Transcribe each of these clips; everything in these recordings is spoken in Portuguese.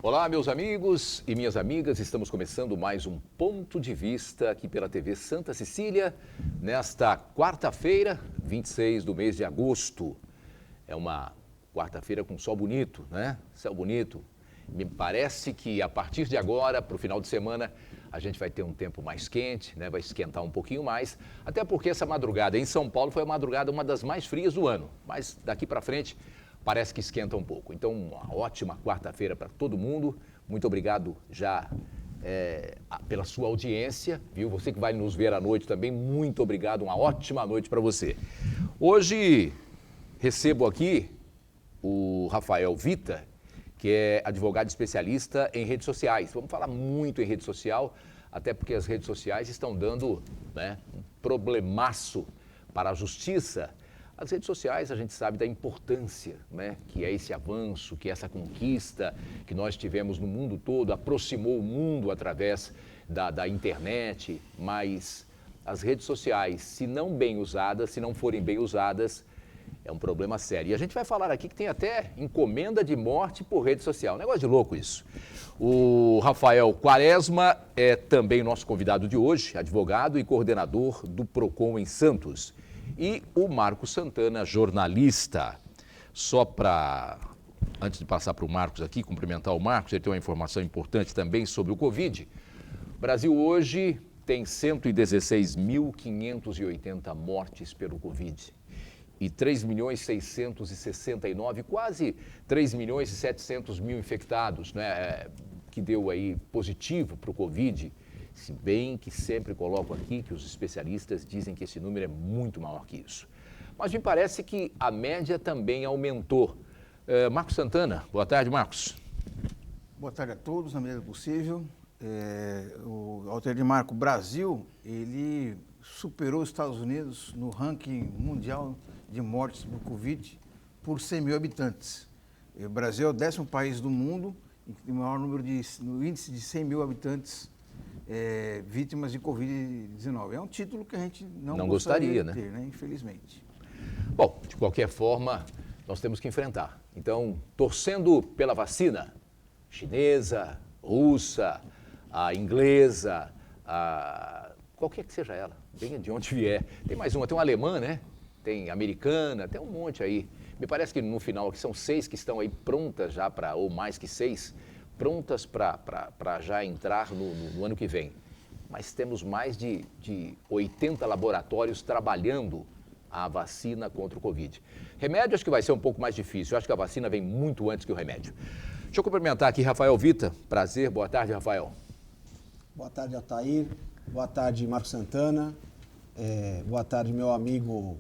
Olá, meus amigos e minhas amigas, estamos começando mais um Ponto de Vista aqui pela TV Santa Cecília, nesta quarta-feira, 26 do mês de agosto. É uma quarta-feira com sol bonito, né? Céu bonito. Me parece que a partir de agora, para o final de semana, a gente vai ter um tempo mais quente, né? Vai esquentar um pouquinho mais, até porque essa madrugada em São Paulo foi a madrugada uma das mais frias do ano, mas daqui para frente parece que esquenta um pouco. Então, uma ótima quarta-feira para todo mundo. Muito obrigado já pela sua audiência, viu? Você que vai nos ver à noite também, muito obrigado. Uma ótima noite para você. Hoje recebo aqui o Rafael Vita, que é advogado especialista em redes sociais. Vamos falar muito em rede social, até porque as redes sociais estão dando, né, um problemaço para a justiça. As redes sociais, a gente sabe da importância, né, que é esse avanço, que é essa conquista que nós tivemos no mundo todo, aproximou o mundo através da internet, mas as redes sociais, se não bem usadas, se não forem bem usadas, é um problema sério. E a gente vai falar aqui que tem até encomenda de morte por rede social. Negócio de louco isso. O Rafael Quaresma é também o nosso convidado de hoje, advogado e coordenador do PROCON em Santos. E o Marcos Santana, jornalista. Só para, antes de passar para o Marcos aqui, cumprimentar o Marcos, ele tem uma informação importante também sobre o Covid. O Brasil hoje tem 116.580 mortes pelo Covid. E 3.669.000, quase 3.700.000 infectados, né, que deu aí positivo para o Covid. Se bem que sempre coloco aqui que os especialistas dizem que esse número é muito maior que isso. Mas me parece que a média também aumentou. Marcos Santana, boa tarde, Marcos. Boa tarde a todos, na medida do possível. O Altair de Marco, Brasil, ele superou os Estados Unidos no ranking mundial de mortes por Covid por 100 mil habitantes. O Brasil é o 10º país do mundo que tem o maior número no índice de 100 mil habitantes vítimas de Covid-19. É um título que a gente não gostaria de ter, né? Infelizmente. Bom, de qualquer forma, nós temos que enfrentar. Então, torcendo pela vacina chinesa, russa, a inglesa, qualquer que seja ela, venha de onde vier. Tem mais uma, tem uma alemã, né? Tem americana, tem um monte aí. Me parece que no final aqui são 6 que estão aí prontas já para, ou mais que 6, prontas para já entrar no ano que vem. Mas temos mais de 80 laboratórios trabalhando a vacina contra o Covid. Remédio acho que vai ser um pouco mais difícil. Eu acho que a vacina vem muito antes que o remédio. Deixa eu cumprimentar aqui Rafael Vita. Prazer. Boa tarde, Rafael. Boa tarde, Altair. Boa tarde, Marcos Santana. Boa tarde, meu amigo,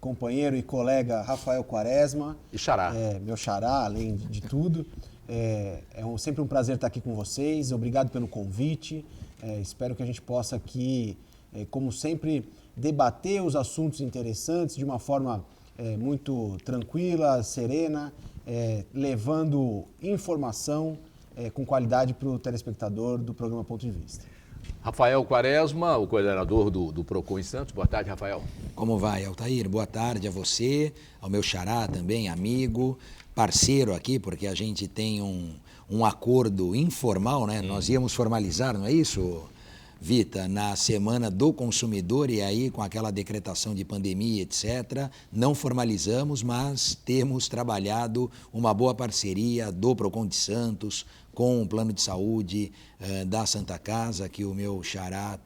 companheiro e colega Rafael Quaresma. E xará. Meu xará, além de tudo. Sempre um prazer estar aqui com vocês. Obrigado pelo convite. Espero que a gente possa aqui, como sempre, debater os assuntos interessantes de uma forma muito tranquila, serena, levando informação com qualidade para o telespectador do programa Ponto de Vista. Rafael Quaresma, o coordenador do PROCON em Santos. Boa tarde, Rafael. Como vai, Altair? Boa tarde a você, ao meu xará também, amigo, parceiro aqui, porque a gente tem um acordo informal, né? Nós íamos formalizar, não é isso, Vita, na Semana do Consumidor, e aí com aquela decretação de pandemia, etc., não formalizamos, mas temos trabalhado uma boa parceria do PROCON de Santos com o Plano de Saúde da Santa Casa, que o meu xará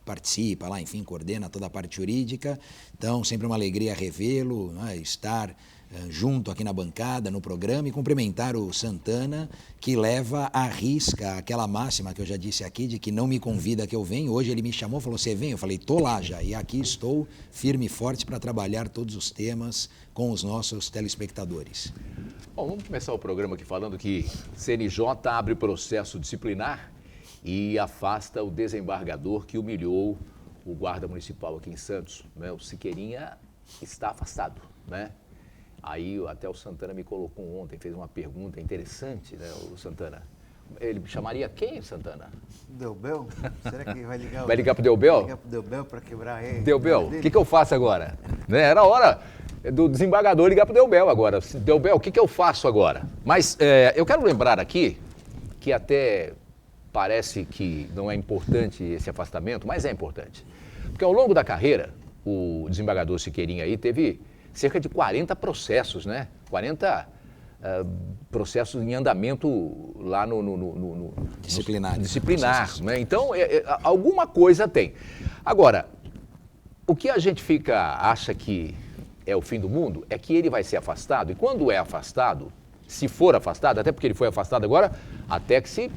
participa lá, enfim, coordena toda a parte jurídica. Então, sempre uma alegria revê-lo, né, estar junto aqui na bancada, no programa, e cumprimentar o Santana, que leva à risca aquela máxima que eu já disse aqui, de que não me convida que eu venho. Hoje ele me chamou, falou, você vem? Eu falei, tô lá já, e aqui estou firme e forte para trabalhar todos os temas com os nossos telespectadores. Bom, vamos começar o programa aqui falando que CNJ abre processo disciplinar e afasta o desembargador que humilhou o guarda municipal aqui em Santos, né? O Siqueirinha está afastado, né? Aí até o Santana me colocou ontem, fez uma pergunta interessante, né, o Santana. Ele chamaria quem, Santana? Delbel? Será que vai ligar? Vai ligar pro Delbel? Vai ligar pro Delbel para quebrar ele. Delbel, o que eu faço agora? Né? Era hora do desembargador ligar pro Delbel agora. Delbel, o que eu faço agora? Mas eu quero lembrar aqui que até parece que não é importante esse afastamento, mas é importante. Porque ao longo da carreira, o desembargador Siqueirinha aí teve cerca de 40 processos, né? 40 processos em andamento lá no disciplinar, né? Então, alguma coisa tem. Agora, o que a gente acha que é o fim do mundo é que ele vai ser afastado, e quando é afastado, se for afastado, até porque ele foi afastado agora, até que se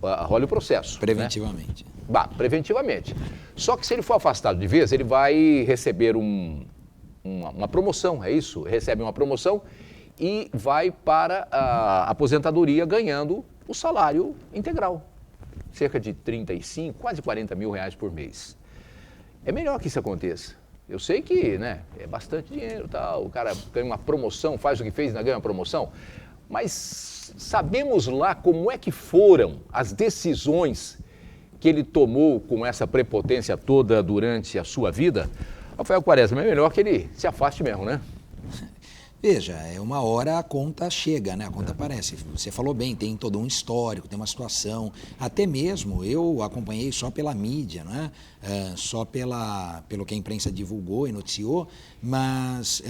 role o processo. Preventivamente. Né? Preventivamente. Só que se ele for afastado de vez, ele vai receber uma promoção, é isso? Recebe uma promoção e vai para a aposentadoria ganhando o salário integral. Cerca de 35, quase 40 mil reais por mês. É melhor que isso aconteça. Eu sei que, né, é bastante dinheiro, tal, o cara ganha uma promoção, faz o que fez e ainda ganha uma promoção, mas sabemos lá como é que foram as decisões que ele tomou com essa prepotência toda durante a sua vida? Rafael Quaresma, é melhor que ele se afaste mesmo, né? Veja, uma hora a conta chega, né? A conta aparece. Você falou bem, tem todo um histórico, tem uma situação. Até mesmo eu acompanhei só pela mídia, não é? Só pelo que a imprensa divulgou e noticiou, mas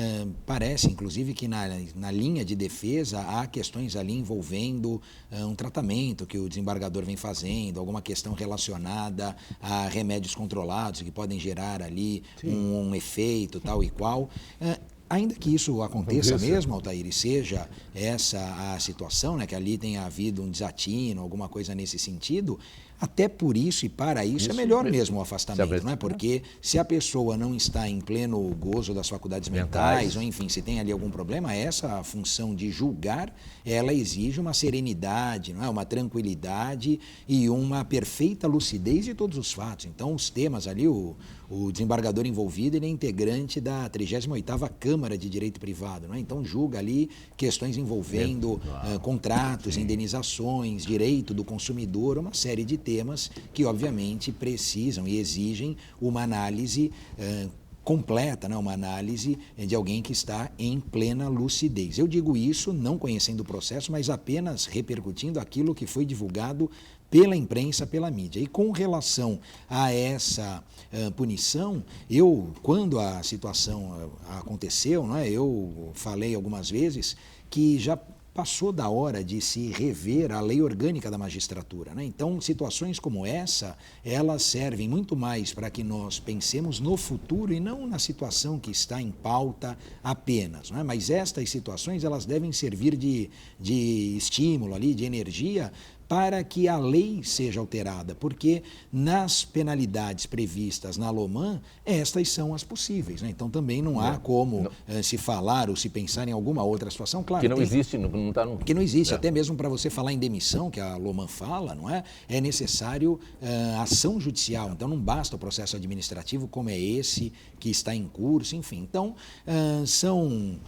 parece, inclusive, que na linha de defesa há questões ali envolvendo um tratamento que o desembargador vem fazendo, alguma questão relacionada a remédios controlados que podem gerar ali um efeito tal e qual. Ainda que isso aconteça mesmo, Altair, e seja essa a situação, né, que ali tenha havido um desatino, alguma coisa nesse sentido, até por isso e para isso é melhor mesmo o afastamento, não é? Porque se a pessoa não está em pleno gozo das faculdades mentais, ou enfim, se tem ali algum problema, essa função de julgar, ela exige uma serenidade, não é? Uma tranquilidade e uma perfeita lucidez de todos os fatos. Então, os temas ali, o desembargador envolvido, ele é integrante da 38ª Câmara de Direito Privado, não é? Então julga ali questões envolvendo contratos, indenizações, direito do consumidor, uma série de temas que obviamente precisam e exigem uma análise completa, né? Uma análise de alguém que está em plena lucidez. Eu digo isso não conhecendo o processo, mas apenas repercutindo aquilo que foi divulgado pela imprensa, pela mídia. E com relação a essa punição, quando a situação aconteceu, não é, eu falei algumas vezes que já passou da hora de se rever a lei orgânica da magistratura, né? Então, situações como essa, elas servem muito mais para que nós pensemos no futuro e não na situação que está em pauta apenas, não é? Mas estas situações, elas devem servir de estímulo ali, de energia, para que a lei seja alterada, porque nas penalidades previstas na LOMAN, estas são as possíveis, né? Então também não há como se falar ou se pensar em alguma outra situação. Claro, que não existe, não está no... Que não existe, até mesmo para você falar em demissão, que a LOMAN fala, não é? É necessário ação judicial, então não basta o processo administrativo como é esse que está em curso, enfim. Então, são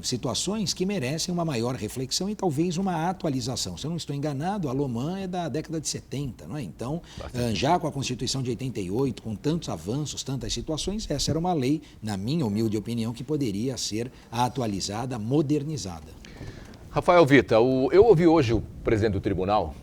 situações que merecem uma maior reflexão e talvez uma atualização. Se eu não estou enganado, a LOMAN é da década de 70, não é? Então, já com a Constituição de 88, com tantos avanços, tantas situações, essa era uma lei, na minha humilde opinião, que poderia ser atualizada, modernizada. Rafael Vita, eu ouvi hoje o presidente do tribunal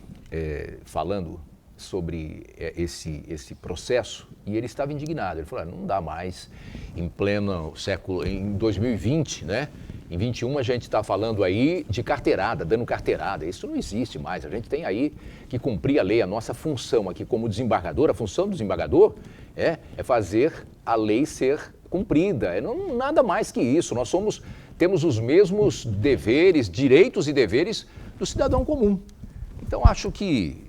falando sobre esse processo e ele estava indignado. Ele falou, não dá mais em pleno século, em 2020, né? Em 21 a gente está falando aí de carteirada, dando carteirada. Isso não existe mais. A gente tem aí que cumprir a lei. A nossa função aqui como desembargador, a função do desembargador é fazer a lei ser cumprida. Nada mais que isso. Nós temos os mesmos deveres, direitos e deveres do cidadão comum. Então, acho que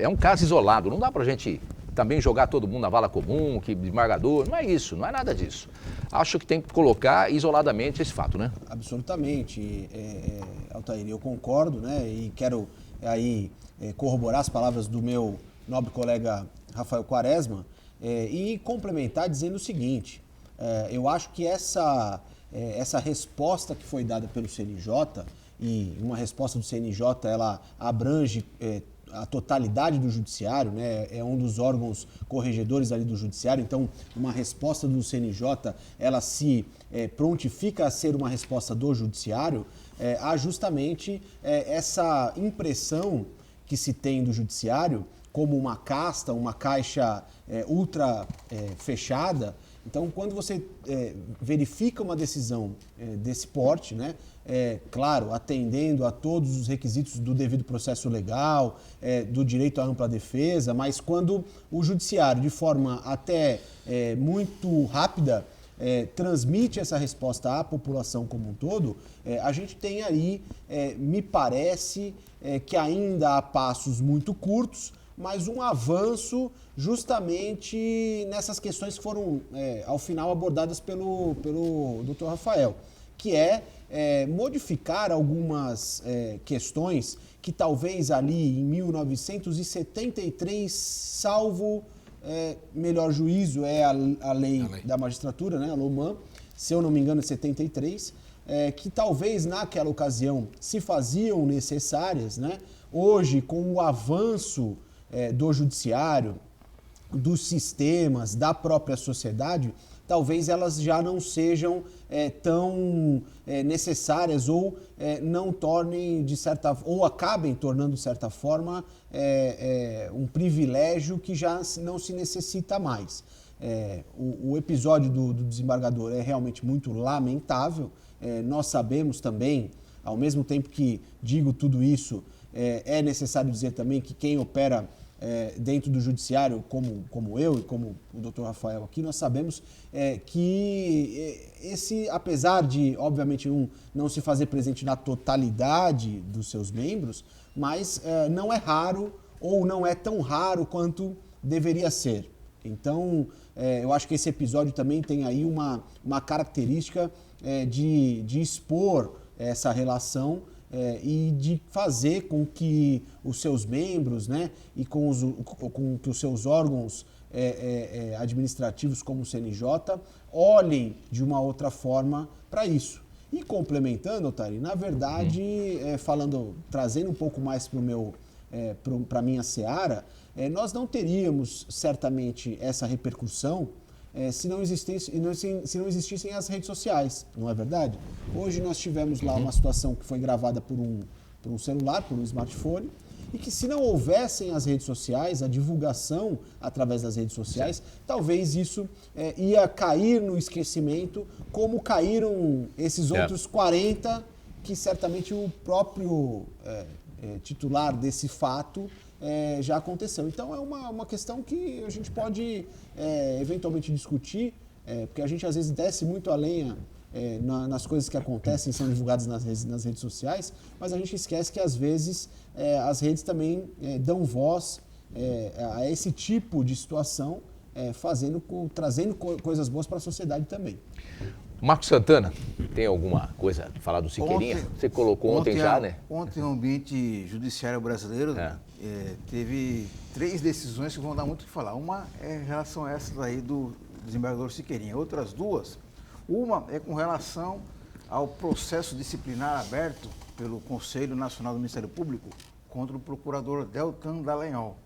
é um caso isolado. Não dá para a gente também jogar todo mundo na vala comum, que desembargador. Não é isso, não é nada disso. Acho que tem que colocar isoladamente esse fato, né? Absolutamente, Altair, eu concordo, né? E quero aí corroborar as palavras do meu nobre colega Rafael Quaresma e complementar dizendo o seguinte. Eu acho que essa resposta que foi dada pelo CNJ, e uma resposta do CNJ, ela abrange a totalidade do judiciário, né? É um dos órgãos corregedores ali do judiciário, então uma resposta do CNJ, ela se prontifica a ser uma resposta do judiciário, há justamente essa impressão que se tem do judiciário como uma casta, uma caixa ultra fechada. Então, quando você verifica uma decisão desse porte, né, claro, atendendo a todos os requisitos do devido processo legal, do direito à ampla defesa, mas quando o judiciário, de forma até muito rápida, transmite essa resposta à população como um todo, a gente tem aí, me parece, que ainda há passos muito curtos, mas um avanço justamente nessas questões que foram, ao final, abordadas pelo Dr. Rafael, que modificar algumas questões que talvez ali em 1973, salvo melhor juízo, a lei da magistratura, né, a LOMAN, se eu não me engano, 73, que talvez naquela ocasião se faziam necessárias, né? Hoje, com o avanço do judiciário, dos sistemas, da própria sociedade, talvez elas já não sejam tão necessárias ou não tornem ou acabem tornando de certa forma um privilégio que já não se necessita mais. O episódio do desembargador é realmente muito lamentável. Nós sabemos também, ao mesmo tempo que digo tudo isso, é necessário dizer também que quem opera dentro do judiciário, como eu e como o doutor Rafael aqui, nós sabemos que apesar de, obviamente, não se fazer presente na totalidade dos seus membros, mas não é raro ou não é tão raro quanto deveria ser. Então, eu acho que esse episódio também tem aí uma característica de expor essa relação e de fazer com que os seus membros, né, e com que os seus órgãos administrativos como o CNJ olhem de uma outra forma para isso. E complementando, Otari, na verdade, trazendo um pouco mais para a minha seara, nós não teríamos certamente essa repercussão se não existissem as redes sociais, não é verdade? Hoje nós tivemos lá uma situação que foi gravada por um celular, por um smartphone, e que se não houvessem as redes sociais, a divulgação através das redes sociais, talvez isso ia cair no esquecimento, como caíram esses outros 40, que certamente o próprio titular desse fato já aconteceu. Então é uma questão que a gente pode eventualmente discutir, porque a gente às vezes desce muito a lenha nas coisas que acontecem, são divulgadas nas redes sociais, mas a gente esquece que às vezes as redes também dão voz a esse tipo de situação, trazendo coisas boas para a sociedade também. Marcos Santana, tem alguma coisa a falar do Siqueirinha? Você colocou ontem já, né? Ontem o ambiente judiciário brasileiro teve 3 decisões que vão dar muito o que falar. Uma é em relação a essa daí do desembargador Siqueirinha. Outras 2, uma é com relação ao processo disciplinar aberto pelo Conselho Nacional do Ministério Público contra o procurador Deltan Dallagnol.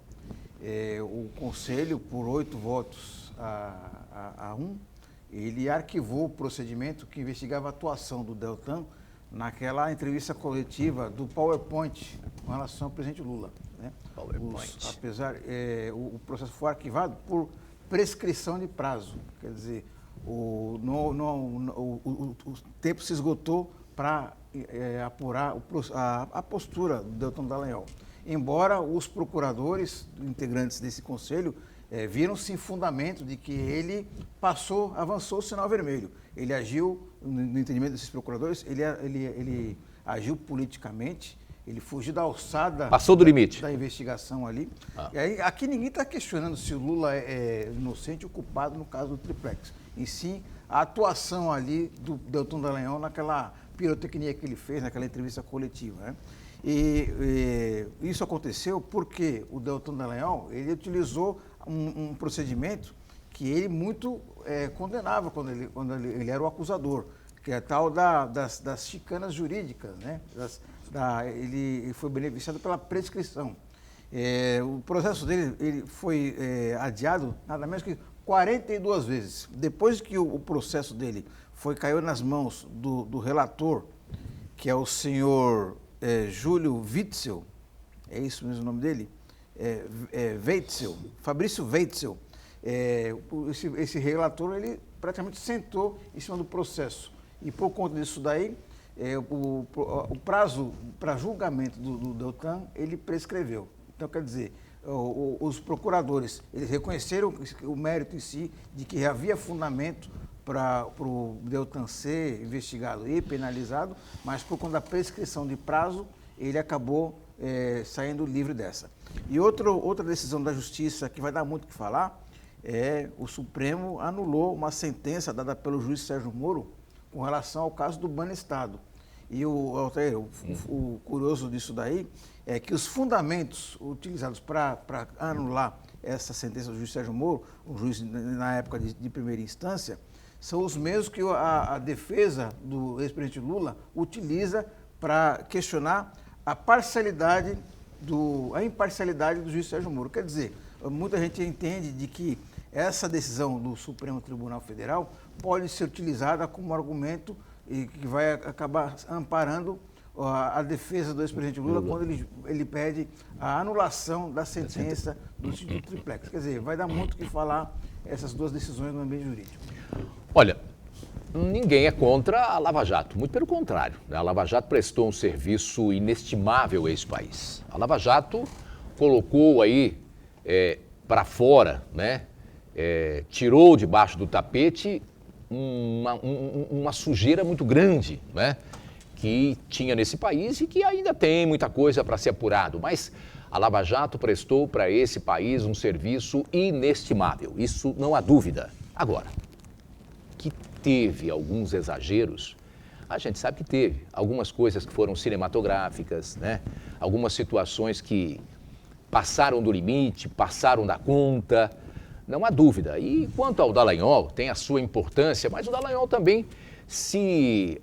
O Conselho, por 8 votos a 1, ele arquivou o procedimento que investigava a atuação do Deltan naquela entrevista coletiva do PowerPoint com relação ao presidente Lula. Né? O processo foi arquivado por prescrição de prazo, quer dizer, o tempo se esgotou para apurar a postura do Deltan Dallagnol. Embora os procuradores, integrantes desse conselho, viram-se em fundamento de que ele avançou o sinal vermelho. Ele agiu, no entendimento desses procuradores, ele agiu politicamente, ele fugiu da alçada... Passou do limite. Da investigação ali. E aí, aqui ninguém está questionando se o Lula é inocente ou culpado no caso do Triplex. E sim, a atuação ali do Deltan Dallagnol naquela pirotecnia que ele fez, naquela entrevista coletiva, né? E isso aconteceu porque o Deltan Dallagnol, ele utilizou um procedimento que ele muito condenava quando ele era o acusador, que é a tal das chicanas jurídicas, né? Ele foi beneficiado pela prescrição. O processo dele ele foi adiado nada menos que 42 vezes. Depois que o processo dele caiu nas mãos do relator, que é o senhor Júlio Witzel, é isso mesmo o nome dele? Weitzel, Fabrício Weitzel. Esse relator, ele praticamente sentou em cima do processo. E por conta disso daí, o prazo para julgamento do Deltan, ele prescreveu. Então, quer dizer, os procuradores, eles reconheceram o mérito em si de que havia fundamento para o Deltan ser investigado e penalizado, mas por conta da prescrição de prazo, ele acabou saindo livre dessa. E outra decisão da Justiça que vai dar muito o que falar o Supremo anulou uma sentença dada pelo juiz Sérgio Moro com relação ao caso do Banestado. E o curioso disso daí é que os fundamentos utilizados para anular essa sentença do juiz Sérgio Moro, um juiz na época de primeira instância, são os mesmos que a defesa do ex-presidente Lula utiliza para questionar a imparcialidade do juiz Sérgio Moro. Quer dizer, muita gente entende de que essa decisão do Supremo Tribunal Federal pode ser utilizada como argumento e que vai acabar amparando a defesa do ex-presidente Lula quando ele pede a anulação da sentença do Instituto Triplex. Quer dizer, vai dar muito o que falar essas duas decisões no ambiente jurídico. Olha, ninguém é contra a Lava Jato, muito pelo contrário. A Lava Jato prestou um serviço inestimável a esse país. A Lava Jato colocou aí para fora, né, tirou debaixo do tapete uma sujeira muito grande, né, que tinha nesse país e que ainda tem muita coisa para ser apurado. Mas a Lava Jato prestou para esse país um serviço inestimável, isso não há dúvida. Agora, que teve alguns exageros, a gente sabe que teve. Algumas coisas que foram cinematográficas, né? Algumas situações que passaram do limite, passaram da conta, não há dúvida. E quanto ao Dallagnol, tem a sua importância, mas o Dallagnol também se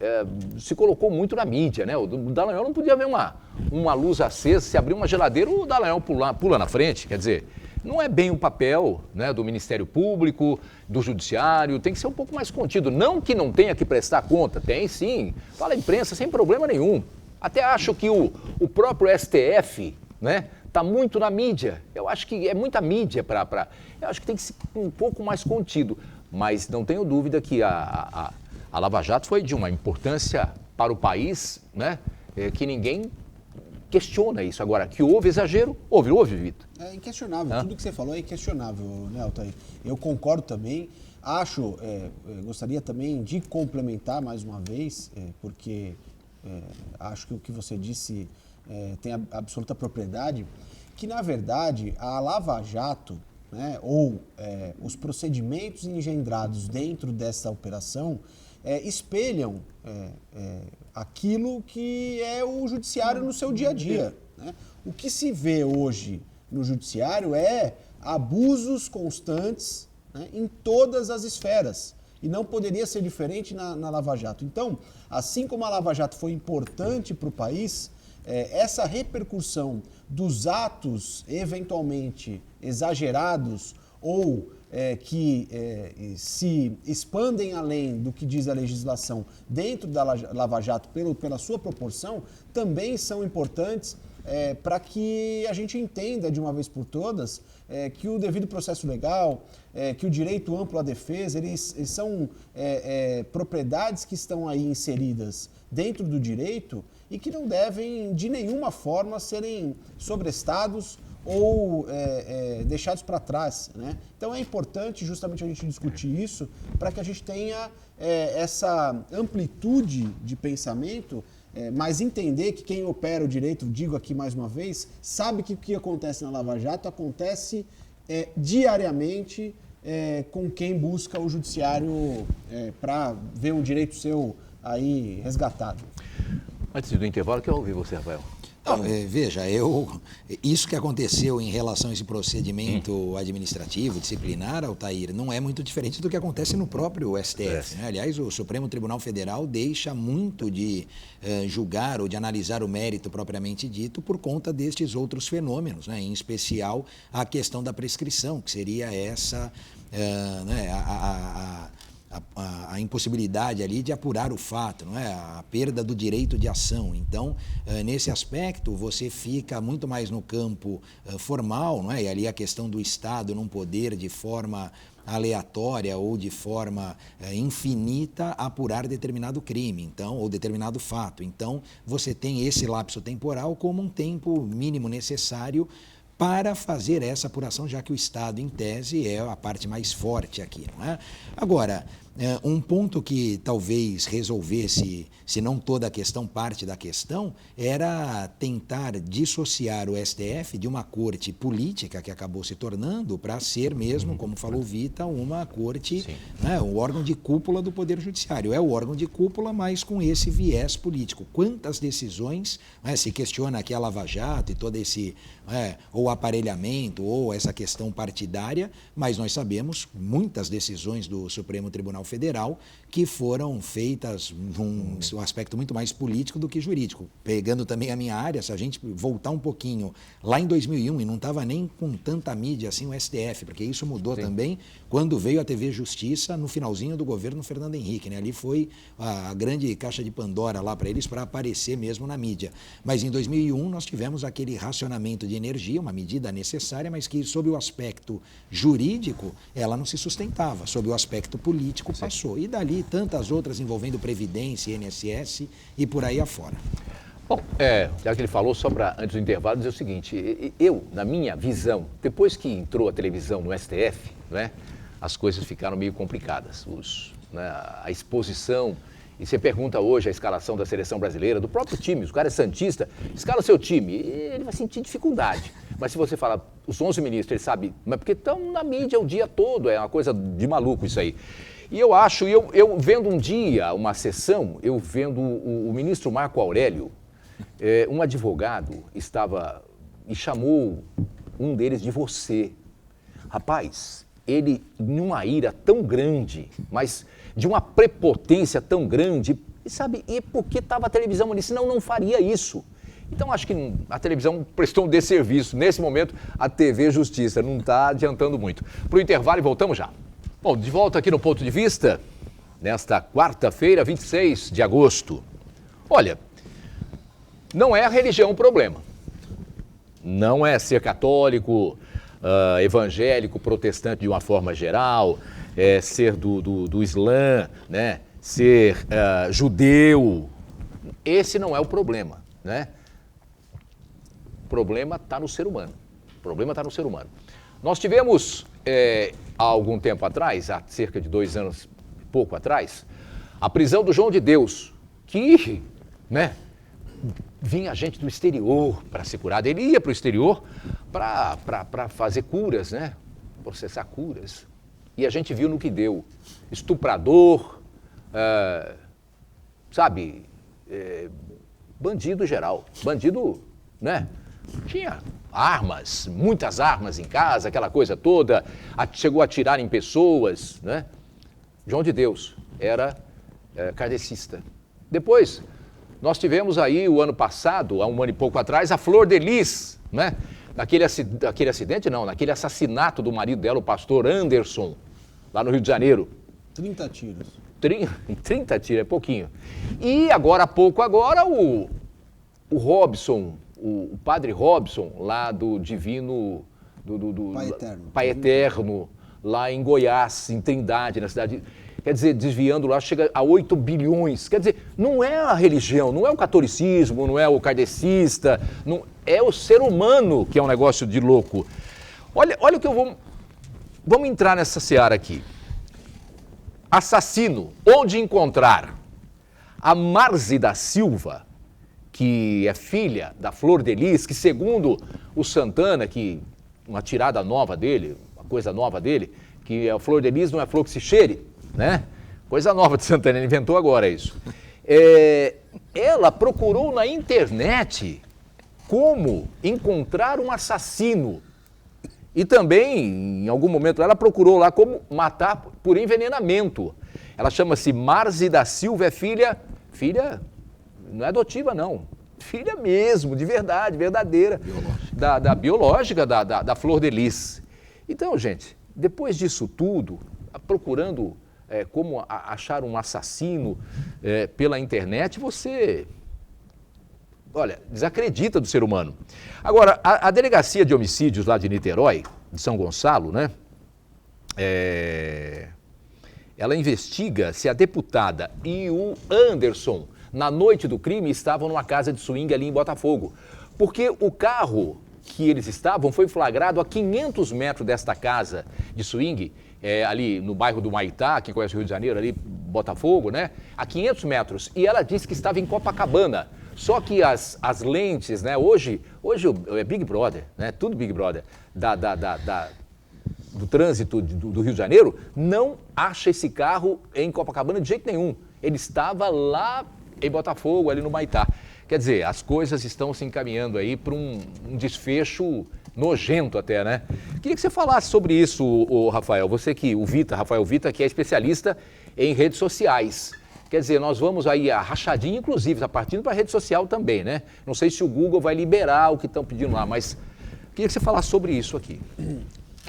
colocou muito na mídia, né? O Dallagnol não podia ver uma luz acesa, se abrir uma geladeira, o Dallagnol pula na frente, quer dizer, não é bem o papel, né, do Ministério Público, do Judiciário, tem que ser um pouco mais contido. Não que não tenha que prestar conta, tem sim, fala a imprensa sem problema nenhum. Até acho que o próprio STF, né, está muito na mídia. Eu acho que é muita mídia eu acho que tem que ser um pouco mais contido. Mas não tenho dúvida que a Lava Jato foi de uma importância para o país, né, que ninguém questiona isso. Agora, que houve exagero, houve, Vitor. É inquestionável, tudo que você falou é inquestionável, né, Altair? Eu concordo também, gostaria também de complementar mais uma vez, porque acho que o que você disse tem absoluta propriedade, que na verdade a Lava Jato, né, ou os procedimentos engendrados dentro dessa operação espelham aquilo que é o judiciário no seu dia a dia, né? O que se vê hoje no judiciário é abusos constantes, né, em todas as esferas. E não poderia ser diferente na Lava Jato. Então, assim como a Lava Jato foi importante para o país, essa repercussão dos atos eventualmente exagerados ou que se expandem além do que diz a legislação dentro da Lava Jato pela sua proporção, também são importantes para que a gente entenda de uma vez por todas que o devido processo legal, que o direito amplo à defesa, eles são propriedades que estão aí inseridas dentro do direito e que não devem de nenhuma forma serem sobrestados ou deixados para trás, né? Então é importante justamente a gente discutir isso para que a gente tenha essa amplitude de pensamento, mas entender que quem opera o direito, digo aqui mais uma vez, sabe que o que acontece na Lava Jato acontece diariamente com quem busca o judiciário para ver um direito seu aí resgatado. Antes do intervalo, quero ouvir você, Rafael. Não, veja, isso que aconteceu em relação a esse procedimento administrativo, disciplinar, Altair, não é muito diferente do que acontece no próprio STF. Né? Aliás, o Supremo Tribunal Federal deixa muito de julgar ou de analisar o mérito propriamente dito por conta destes outros fenômenos, né? Em especial a questão da prescrição, que seria essa, né, a impossibilidade ali de apurar o fato, não é? A perda do direito de ação. Então, nesse aspecto, você fica muito mais no campo formal, não é? E ali a questão do Estado não poder de forma aleatória ou de forma infinita apurar determinado crime, então, ou determinado fato. Então, você tem esse lapso temporal como um tempo mínimo necessário para fazer essa apuração, já que o Estado, em tese, é a parte mais forte aqui, não é? Agora, um ponto que talvez resolvesse, se não toda a questão, parte da questão, era tentar dissociar o STF de uma corte política que acabou se tornando para ser mesmo, como falou Vita, uma corte, né, um órgão de cúpula do Poder Judiciário. É o órgão de cúpula, mas com esse viés político. Quantas decisões, né, se questiona aqui a Lava Jato e todo esse, ou aparelhamento, ou essa questão partidária, mas nós sabemos muitas decisões do Supremo Tribunal Federal que foram feitas num aspecto muito mais político do que jurídico. Pegando também a minha área, se a gente voltar um pouquinho lá em 2001, e não estava nem com tanta mídia assim o STF, porque isso mudou também quando veio a TV Justiça no finalzinho do governo Fernando Henrique, né? Ali foi a grande caixa de Pandora lá para eles para aparecer mesmo na mídia. Mas em 2001 nós tivemos aquele racionamento de energia, uma medida necessária, mas que sob o aspecto jurídico ela não se sustentava, sob o aspecto político passou. E dali tantas outras envolvendo Previdência, INSS e por aí afora. Bom, já que ele falou, só para, antes do intervalo, dizer o seguinte, eu, na minha visão, depois que entrou a televisão no STF, né, as coisas ficaram meio complicadas, a exposição, e você pergunta hoje a escalação da seleção brasileira, do próprio time, o cara é santista, escala seu time, ele vai sentir dificuldade. Mas se você falar, os 11 ministros, ele sabe, mas porque estão na mídia o dia todo, é uma coisa de maluco isso aí. E eu acho, eu vendo um dia uma sessão, eu vendo o ministro Marco Aurélio, um advogado estava e chamou um deles de você. Rapaz, ele numa ira tão grande, mas de uma prepotência tão grande, e sabe, e porque estava a televisão ali, senão não faria isso. Então acho que a televisão prestou um desserviço. Nesse momento, a TV Justiça não está adiantando muito. Para o intervalo e voltamos já. Bom, de volta aqui no Ponto de Vista, nesta quarta-feira, 26 de agosto. Olha, não é a religião o problema. Não é ser católico, evangélico, protestante de uma forma geral, ser do Islã, né? Ser judeu. Esse não é o problema, né? O problema está no ser humano. O problema está no ser humano. Nós tivemos, há algum tempo atrás, há cerca de 2 anos, pouco atrás, a prisão do João de Deus, que, né, vinha gente do exterior para ser curado. Ele ia para o exterior para fazer curas, né, processar curas. E a gente viu no que deu. Estuprador, sabe, bandido geral, bandido, né, tinha armas, muitas armas em casa, aquela coisa toda, chegou a atirar em pessoas, né? João de Deus era kardecista. Depois, nós tivemos aí o ano passado, há um ano e pouco atrás, a Flor de Lis, né? Naquele acidente, não, naquele assassinato do marido dela, o pastor Anderson, lá no Rio de Janeiro. 30 tiros. 30 tiros, é pouquinho. E agora, há pouco agora, o Robson, o padre Robson, lá do Divino, do Pai Eterno, lá em Goiás, em Trindade, na cidade, quer dizer, desviando lá, chega a 8 bilhões. Quer dizer, não é a religião, não é o catolicismo, não é o kardecista, não, é o ser humano que é um negócio de louco. Olha o que eu vou... Vamos entrar nessa seara aqui. Assassino, onde encontrar? A Marzi da Silva, que é filha da Flor de Lis, que segundo o Santana, que uma tirada nova dele, uma coisa nova dele, que a Flor de Lis não é flor que se cheire, né? Coisa nova de Santana, ele inventou agora isso. Ela procurou na internet como encontrar um assassino. E também, em algum momento, ela procurou lá como matar por envenenamento. Ela chama-se Marzi da Silva, é filha, não é adotiva não, filha mesmo, de verdade, verdadeira, biológica da Flor de Lis. Então, gente, depois disso tudo, procurando como achar um assassino pela internet, você, olha, desacredita do ser humano. Agora, a Delegacia de Homicídios lá de Niterói, de São Gonçalo, né? Ela investiga se a deputada e o Anderson, na noite do crime, estavam numa casa de swing ali em Botafogo. Porque o carro que eles estavam foi flagrado a 500 metros desta casa de swing, ali no bairro do Maitá, quem conhece o Rio de Janeiro, ali, Botafogo, né? A 500 metros. E ela disse que estava em Copacabana. Só que as lentes, né? Hoje é Big Brother, né? Tudo Big Brother. Do trânsito do Rio de Janeiro, não acha esse carro em Copacabana de jeito nenhum. Ele estava lá em Botafogo, ali no Maitá. Quer dizer, as coisas estão se encaminhando aí para um desfecho nojento até, né? Queria que você falasse sobre isso, o Rafael. Você que, Rafael Vita, que é especialista em redes sociais. Quer dizer, nós vamos aí, a rachadinha, inclusive, está partindo para a rede social também, né? Não sei se o Google vai liberar o que estão pedindo lá, mas queria que você falasse sobre isso aqui.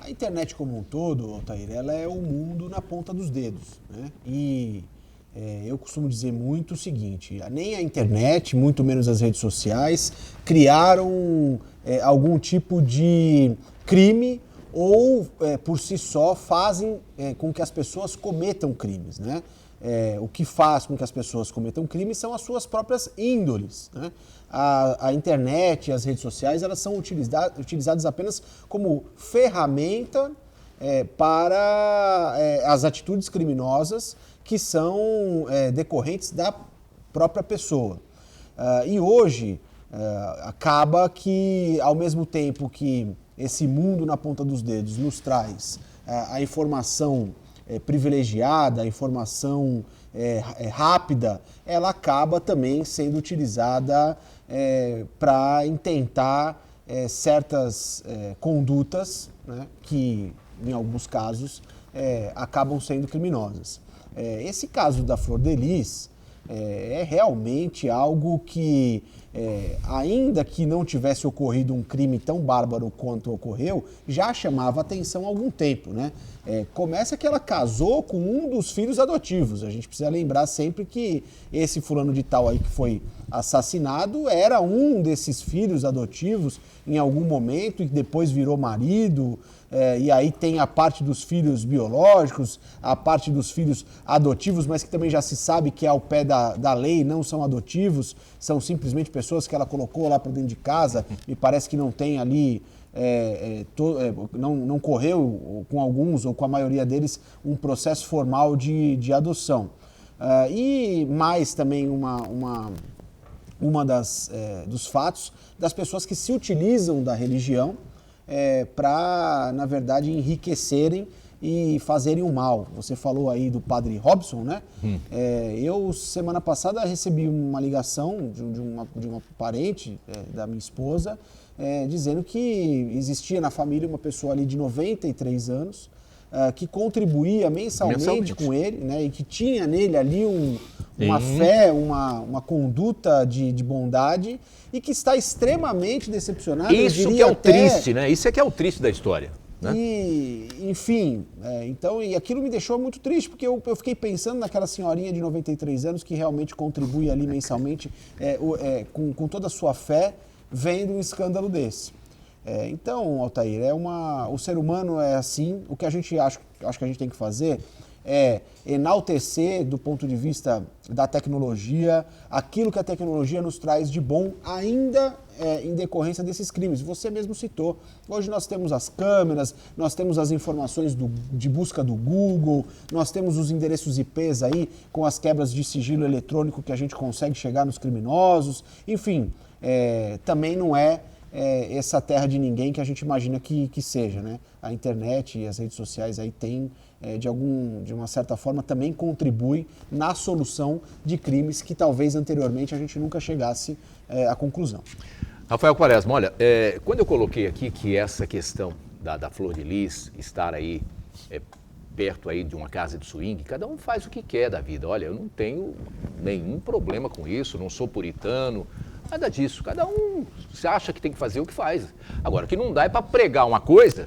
A internet como um todo, Altair, ela é o mundo na ponta dos dedos, né? E eu costumo dizer muito o seguinte, nem a internet, muito menos as redes sociais, criaram algum tipo de crime ou, por si só, fazem com que as pessoas cometam crimes, né? O que faz com que as pessoas cometam crimes são as suas próprias índoles, né? A internet e as redes sociais, elas são utilizadas apenas como ferramenta para as atitudes criminosas que são decorrentes da própria pessoa. E hoje, acaba que, ao mesmo tempo que esse mundo na ponta dos dedos nos traz a informação privilegiada, a informação rápida, ela acaba também sendo utilizada para intentar certas condutas, né, que, em alguns casos, acabam sendo criminosas. Esse caso da Flor de Lis é realmente algo que, ainda que não tivesse ocorrido um crime tão bárbaro quanto ocorreu, já chamava atenção há algum tempo, né? Começa que ela casou com um dos filhos adotivos. A gente precisa lembrar sempre que esse fulano de tal aí que foi assassinado era um desses filhos adotivos em algum momento e depois virou marido. E aí tem a parte dos filhos biológicos, a parte dos filhos adotivos, mas que também já se sabe que ao pé da lei não são adotivos, são simplesmente pessoas que ela colocou lá para dentro de casa e parece que não tem ali, não correu com alguns ou com a maioria deles um processo formal de adoção. E mais também dos fatos das pessoas que se utilizam da religião para, na verdade, enriquecerem e fazerem o mal. Você falou aí do padre Robson, né? Eu, semana passada, recebi uma ligação de uma parente da minha esposa, dizendo que existia na família uma pessoa ali de 93 anos, que contribuía mensalmente com ele, né? E que tinha nele ali uma fé, uma conduta de bondade, e que está extremamente decepcionado. Isso que é o triste, né? Isso é que é o triste da história. Né? E, enfim, então, e aquilo me deixou muito triste, porque eu fiquei pensando naquela senhorinha de 93 anos que realmente contribui ali mensalmente com toda a sua fé, vendo um escândalo desse. Então, Altair, o ser humano é assim. O que a gente acho que a gente tem que fazer é enaltecer, do ponto de vista da tecnologia, aquilo que a tecnologia nos traz de bom, ainda em decorrência desses crimes. Você mesmo citou. Hoje nós temos as câmeras, nós temos as informações de busca do Google, nós temos os endereços IPs aí, com as quebras de sigilo eletrônico que a gente consegue chegar nos criminosos. Enfim, também não é essa terra de ninguém que a gente imagina que seja, né? A internet e as redes sociais aí têm, de uma certa forma, também contribuem na solução de crimes que talvez anteriormente a gente nunca chegasse à conclusão. Rafael Quaresma, olha, quando eu coloquei aqui que essa questão da Flor de Lis estar aí perto aí de uma casa de swing, cada um faz o que quer da vida. Olha, eu não tenho nenhum problema com isso, não sou puritano, nada disso. Cada um se acha que tem que fazer o que faz. Agora, o que não dá é para pregar uma coisa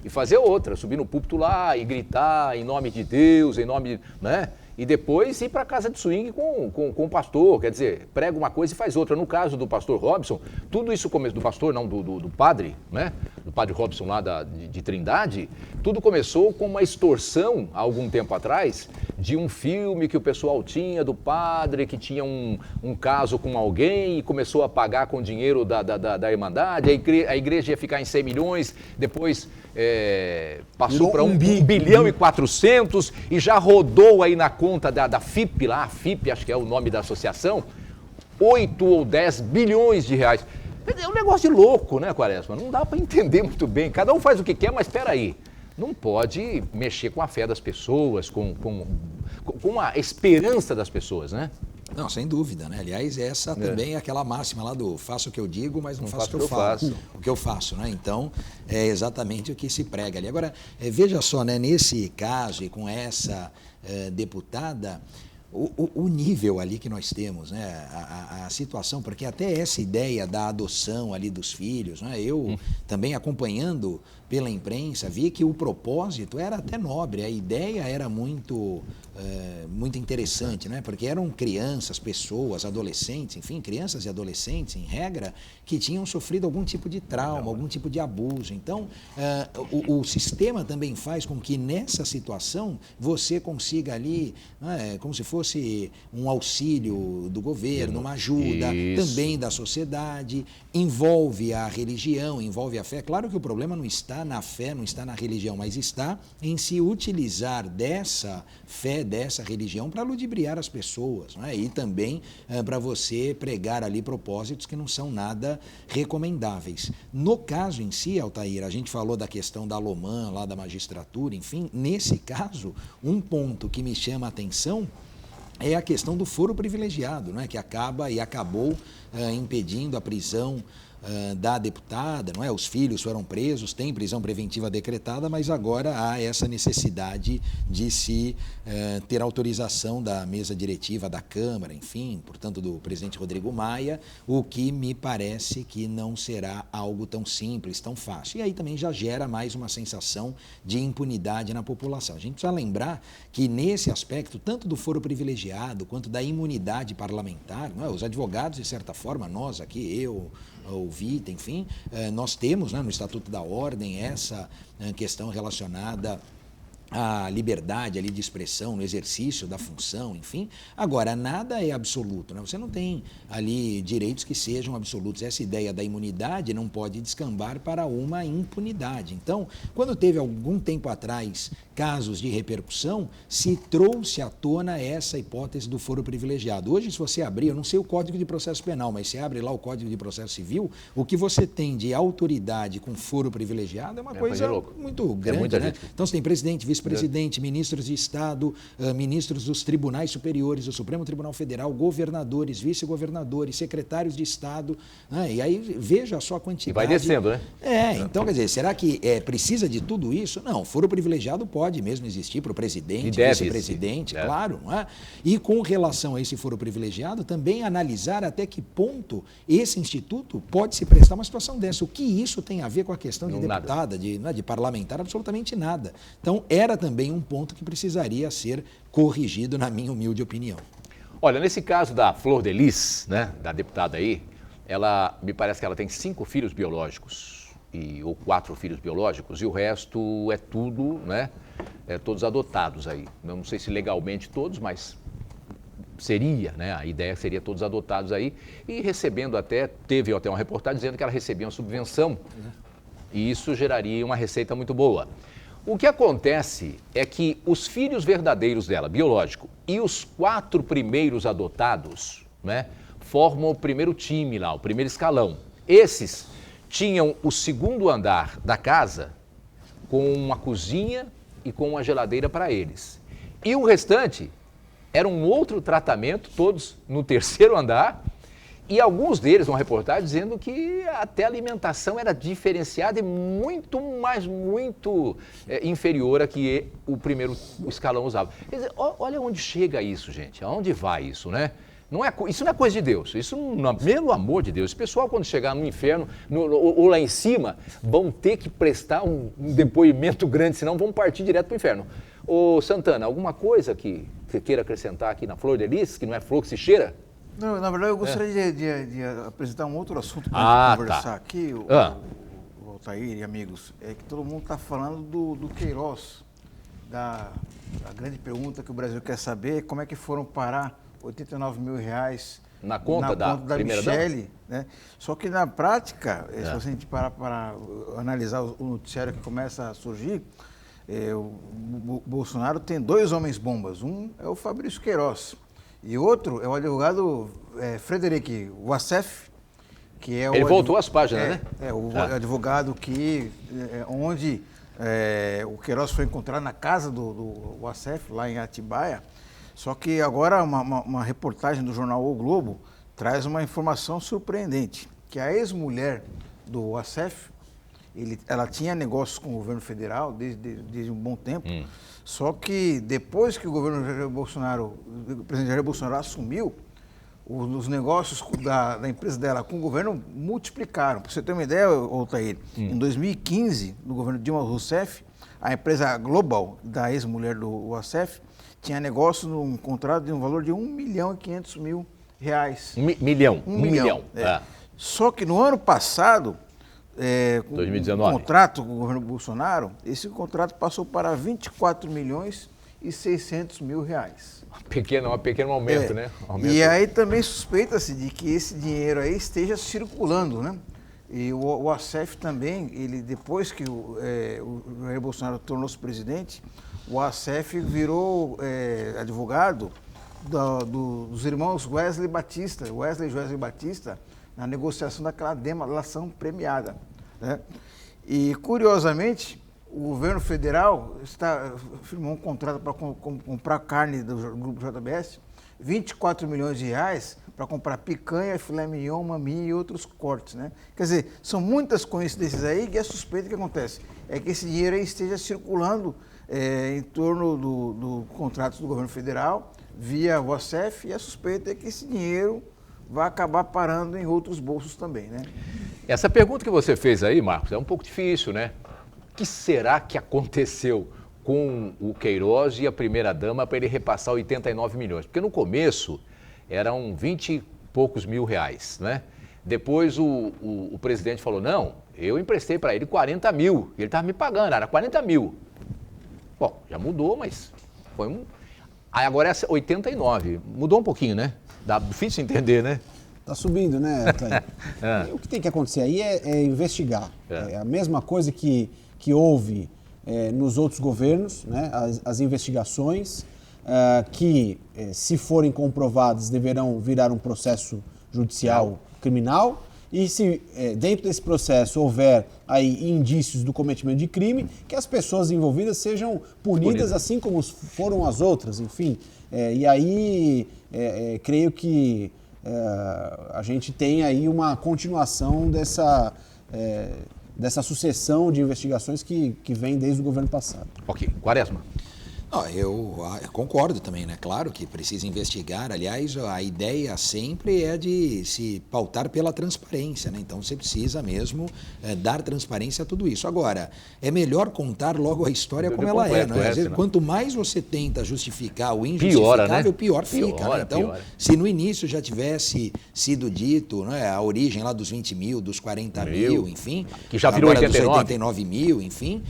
E fazer outra, subir no púlpito lá e gritar em nome de Deus, em nome, né? E depois ir para a casa de swing com o pastor, quer dizer, prega uma coisa e faz outra. No caso do pastor Robson, tudo isso começou, do pastor, não, do padre, né? Do padre Robson lá de Trindade, tudo começou com uma extorsão, há algum tempo atrás, de um filme que o pessoal tinha do padre, que tinha um caso com alguém e começou a pagar com dinheiro da Irmandade, a igreja ia ficar em 100 milhões, depois passou para 1 bilhão e 400 e já rodou aí na conta da FIP lá, a FIP acho que é o nome da associação, 8 ou 10 bilhões de reais. É um negócio de louco, né, Quaresma? Não dá para entender muito bem. Cada um faz o que quer, mas espera aí. Não pode mexer com a fé das pessoas, com a esperança das pessoas, né? Não, sem dúvida, né? Aliás, essa também é aquela máxima lá do faço o que eu digo, mas não faço o que eu faço. O que eu faço, né? Então, é exatamente o que se prega ali. Agora, veja só, né? Nesse caso e com essa deputada, o nível ali que nós temos, né? A situação, porque até essa ideia da adoção ali dos filhos, né? Eu também acompanhando pela imprensa, vi que o propósito era até nobre, a ideia era muito interessante, né? Porque eram crianças, pessoas, adolescentes, enfim, crianças e adolescentes, em regra, que tinham sofrido algum tipo de trauma, algum tipo de abuso. Então, o sistema também faz com que nessa situação você consiga ali, como se fosse um auxílio do governo, uma ajuda também da sociedade, envolve a religião, envolve a fé. Claro que o problema não está na fé, não está na religião, mas está em se utilizar dessa fé, dessa religião para ludibriar as pessoas, né? E também para você pregar ali propósitos que não são nada recomendáveis. No caso em si, Altair, a gente falou da questão da Lomã, lá da magistratura, enfim, nesse caso, um ponto que me chama a atenção é a questão do foro privilegiado, né? Que acabou impedindo a prisão da deputada, não é? Os filhos foram presos, tem prisão preventiva decretada, mas agora há essa necessidade de se ter autorização da mesa diretiva da Câmara, enfim, portanto do presidente Rodrigo Maia, o que me parece que não será algo tão simples, tão fácil. E aí também já gera mais uma sensação de impunidade na população. A gente precisa lembrar que nesse aspecto, tanto do foro privilegiado quanto da imunidade parlamentar, não é? Os advogados, de certa forma, nós aqui, o Vita, enfim, nós temos, né, no Estatuto da Ordem essa questão relacionada à liberdade ali de expressão, no exercício da função, enfim. Agora, nada é absoluto, né? Você não tem ali direitos que sejam absolutos. Essa ideia da imunidade não pode descambar para uma impunidade. Então, quando teve algum tempo atrás casos de repercussão, se trouxe à tona essa hipótese do foro privilegiado. Hoje, se você abrir, eu não sei o Código de Processo Penal, mas se abre lá o Código de Processo Civil, o que você tem de autoridade com foro privilegiado é uma coisa muito grande, né? Então, você tem presidente, vice-presidente, ministros de Estado, ministros dos tribunais superiores, do Supremo Tribunal Federal, governadores, vice-governadores, secretários de Estado, né? E aí veja só a quantidade. E vai descendo, né? Então, quer dizer, será que precisa de tudo isso? Não, foro privilegiado pode mesmo existir para o presidente, vice-presidente, claro, não é? E com relação a esse foro privilegiado, também analisar até que ponto esse instituto pode se prestar uma situação dessa. O que isso tem a ver com a questão de deputada, de parlamentar? Absolutamente nada. Então, era também um ponto que precisaria ser corrigido, na minha humilde opinião. Olha, nesse caso da Flor de Lis, né, da deputada aí, me parece que ela tem 5 filhos biológicos, ou 4 filhos biológicos, e o resto é tudo, né, todos adotados aí. Não sei se legalmente todos, mas seria, né, a ideia seria todos adotados aí, e recebendo teve até uma reportagem dizendo que ela recebia uma subvenção, e isso geraria uma receita muito boa. O que acontece é que os filhos verdadeiros dela, biológico, e os 4 primeiros adotados, né, formam o primeiro time lá, o primeiro escalão. Esses tinham o segundo andar da casa com uma cozinha e com uma geladeira para eles. E o restante era um outro tratamento, todos no terceiro andar, e alguns deles, uma reportagem dizendo que até a alimentação era diferenciada e muito inferior a que o primeiro escalão usava. Quer dizer, olha onde chega isso, gente, aonde vai isso, né? Isso não é coisa de Deus. Isso, pelo amor de Deus, esse pessoal, quando chegar no inferno, ou lá em cima, vão ter que prestar um depoimento grande, senão vão partir direto para o inferno. Ô Santana, alguma coisa que você queira acrescentar aqui na Flor de Lis, que não é flor que se cheira? Não, na verdade, eu gostaria de apresentar um outro assunto para gente conversar aqui, o Altair e amigos. É que todo mundo está falando do Queiroz. A grande pergunta que o Brasil quer saber é como é que foram parar 89 mil reais na conta da Michele, né? Só que na prática, se a gente parar para analisar o noticiário que começa a surgir, o Bolsonaro tem 2 homens bombas. Um é o Fabrício Queiroz e outro é o advogado Frederic Wassef, que é Ele voltou às páginas, né? O advogado onde o Queiroz foi encontrado na casa do Wassef, lá em Atibaia. Só que agora uma reportagem do jornal O Globo traz uma informação surpreendente, que a ex-mulher do Wassef, ela tinha negócios com o governo federal desde um bom tempo, só que depois que o presidente Jair Bolsonaro assumiu, os negócios da empresa dela com o governo multiplicaram. Para você ter uma ideia, Altair, em 2015, no governo Dilma Rousseff, a empresa Global, da ex-mulher do Wassef, tinha negócio num contrato de um valor de R$1.500.000. Um milhão. Só que no ano passado, 2019. Com o contrato com o governo Bolsonaro, esse contrato passou para R$24.600.000. Um pequeno aumento, né? E aí também suspeita-se de que esse dinheiro aí esteja circulando, né? E o Wassef também, depois que o Jair Bolsonaro tornou-se presidente, o Wassef virou advogado dos irmãos Wesley e Joesley Batista, na negociação daquela delação premiada, né? E, curiosamente, o governo federal firmou um contrato para comprar carne do Grupo JBS, R$24 milhões para comprar picanha, filé mignon, maminha e outros cortes, né? Quer dizer, são muitas coincidências aí que a suspeita que acontece é que esse dinheiro aí esteja circulando em torno do contratos do governo federal, via Wassef, e a suspeita é que esse dinheiro vai acabar parando em outros bolsos também, né? Essa pergunta que você fez aí, Marcos, é um pouco difícil, né? O que será que aconteceu com o Queiroz e a primeira-dama para ele repassar 89 milhões? Porque no começo eram 20 e poucos mil reais, né? Depois o presidente falou, não, eu emprestei para ele 40 mil, ele estava me pagando, era 40 mil. Bom, já mudou, mas foi Aí agora é 89, mudou um pouquinho, né? Difícil entender, né? Está subindo, né, Thaí? O que tem que acontecer aí é investigar. É a mesma coisa que houve nos outros governos, né? As investigações que, se forem comprovadas, deverão virar um processo judicial criminal. E se dentro desse processo houver aí indícios do cometimento de crime, que as pessoas envolvidas sejam punidas assim como foram as outras, enfim. E aí creio que a gente tem aí uma continuação dessa sucessão de investigações que vem desde o governo passado. Ok. Quaresma. Eu concordo também, né? Claro que precisa investigar. Aliás, a ideia sempre é de se pautar pela transparência, né? Então, você precisa mesmo dar transparência a tudo isso. Agora, é melhor contar logo a história como ela é, né? Às vezes, quanto mais você tenta justificar o injustificável, pior fica, né? Então, se no início já tivesse sido dito, né, a origem lá dos 20 mil, dos 40 mil, enfim, que já virou 89. Dos 89 mil, enfim,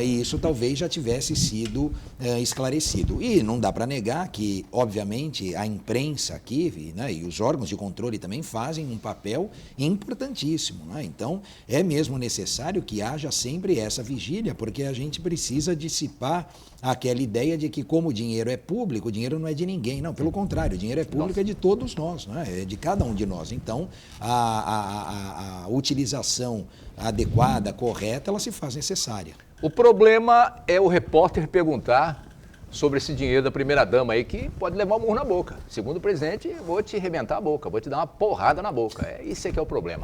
e isso talvez já tivesse sido esclarecido. E não dá para negar que, obviamente, a imprensa aqui, né, e os órgãos de controle também fazem um papel importantíssimo, né? Então, é mesmo necessário que haja sempre essa vigília, porque a gente precisa dissipar aquela ideia de que, como o dinheiro é público, o dinheiro não é de ninguém. Não, pelo contrário, o dinheiro é público, é de todos nós, né? É de cada um de nós. Então, a utilização adequada, correta, ela se faz necessária. O problema é o repórter perguntar sobre esse dinheiro da primeira-dama aí, que pode levar um murro na boca. Segundo o presidente, vou te arrebentar a boca, vou te dar uma porrada na boca. Isso é que é o problema.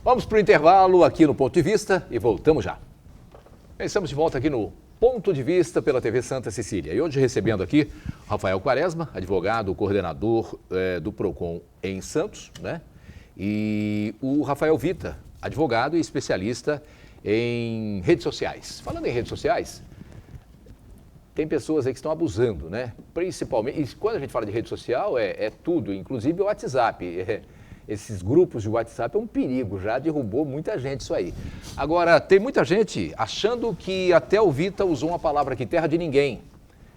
Vamos para o intervalo aqui no Ponto de Vista e voltamos já. Estamos de volta aqui no Ponto de Vista pela TV Santa Cecília. E hoje recebendo aqui Rafael Quaresma, advogado, coordenador do PROCON em Santos, né? E o Rafael Vita, advogado e especialista em redes sociais. Falando em redes sociais, tem pessoas aí que estão abusando, né? Principalmente, e quando a gente fala de rede social, é tudo, inclusive o WhatsApp. Esses grupos de WhatsApp é um perigo, já derrubou muita gente isso aí. Agora, tem muita gente achando que até o Vita usou uma palavra aqui, terra de ninguém,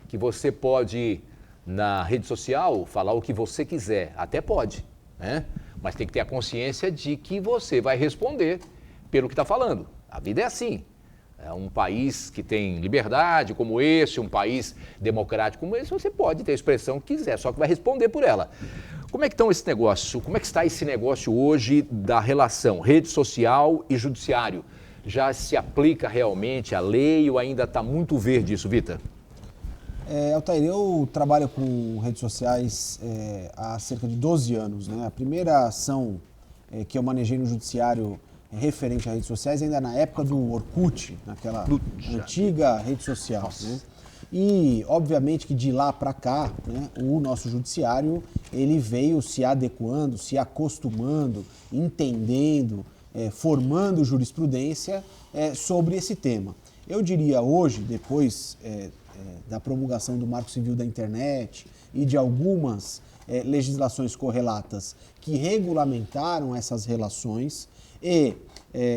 que você pode, na rede social, falar o que você quiser. Até pode, né? Mas tem que ter a consciência de que você vai responder pelo que está falando. A vida é assim. É um país que tem liberdade como esse, um país democrático como esse, você pode ter a expressão que quiser, só que vai responder por ela. Como é que estão esse negócio? Como é que está esse negócio hoje da relação rede social e judiciário? Já se aplica realmente a lei ou ainda está muito verde isso, Vita? Altair, eu trabalho com redes sociais há cerca de 12 anos, né? A primeira ação que eu manejei no judiciário referente a redes sociais ainda na época do Orkut, naquela antiga rede social, né? E, obviamente, que de lá para cá, né, o nosso judiciário, ele veio se adequando, se acostumando, entendendo, formando jurisprudência sobre esse tema. Eu diria hoje, depois da promulgação do Marco Civil da Internet e de algumas legislações correlatas que regulamentaram essas relações e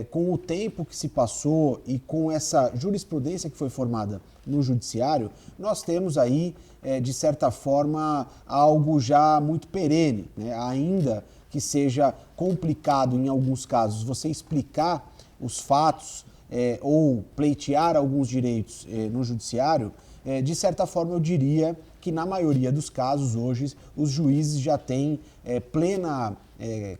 com o tempo que se passou e com essa jurisprudência que foi formada no judiciário, nós temos aí, de certa forma, algo já muito perene, né? Ainda que seja complicado em alguns casos você explicar os fatos ou pleitear alguns direitos no judiciário, de certa forma eu diria que na maioria dos casos hoje os juízes já têm plena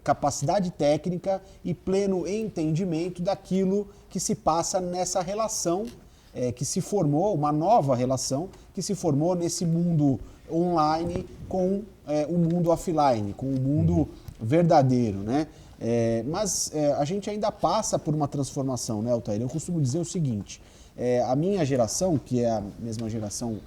capacidade técnica e pleno entendimento daquilo que se passa nessa relação que se formou, uma nova relação que se formou nesse mundo online com o mundo offline, com o mundo verdadeiro, né? Mas a gente ainda passa por uma transformação, né, Altair? Eu costumo dizer o seguinte, a minha geração, que é a mesma geração